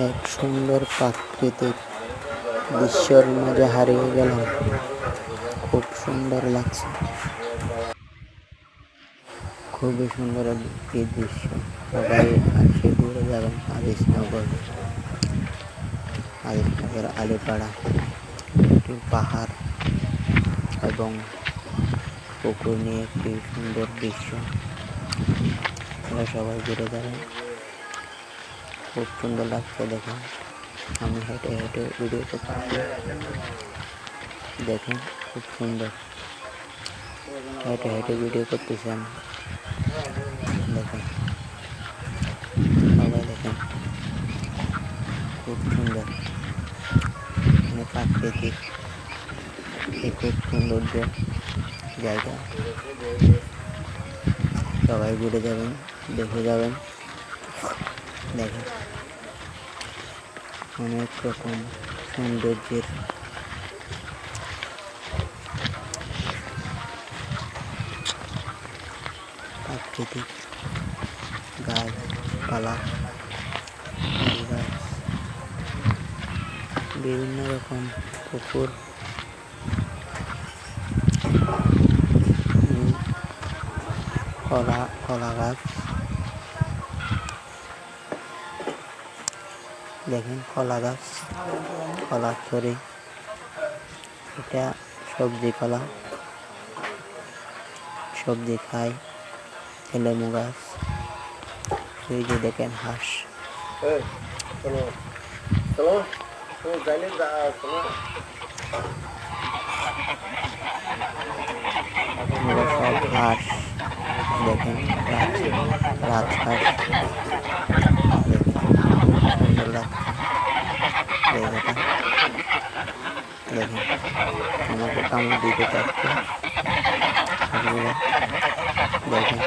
এক সুন্দর প্রাকৃতিক দৃশ্যের মাঝে হারিয়ে গেলাম। খুব সুন্দর লাগছে, খুবই সুন্দর একটি দৃশ্য। সবাই আসে ঘুরে যাবেন আজিজনগর আলিপাড়া। একটি পাহাড় এবং পুকুর নিয়ে একটি সুন্দর দৃশ্য। সবাই ঘুরে যাবেন, খুব সুন্দর লাগছে দেখেন। আমি হেঁটে হেঁটে ভিডিও করতেছি, দেখেন খুব সুন্দর। হেঁটে হেঁটে ভিডিও করতেছি আমি, দেখেন সবাই দেখেন, খুব সুন্দর। এখানে প্রাকৃতিক খুব সৌন্দর্য জায়গা। সবাই ঘুরে যাবেন, দেখে যাবেন, দেখেন অনেক রকম সৌন্দর্যের প্রাকৃতিক গাছপালা, গাছ, বিভিন্ন রকম পুকুর, কলা গাছ, দেখেন কলা গাছ, কলার ছড়ি, এটা সবজি খায়। লেবু গাছ, এই যে দেখেন হাঁস, সব হাঁস দেখেন, রাজহাঁস দেখেন, সুন্দর লাগছে জায়গাটা। দেখেন আমাকে কামড় দিতে চাচ্ছে, দেখেন।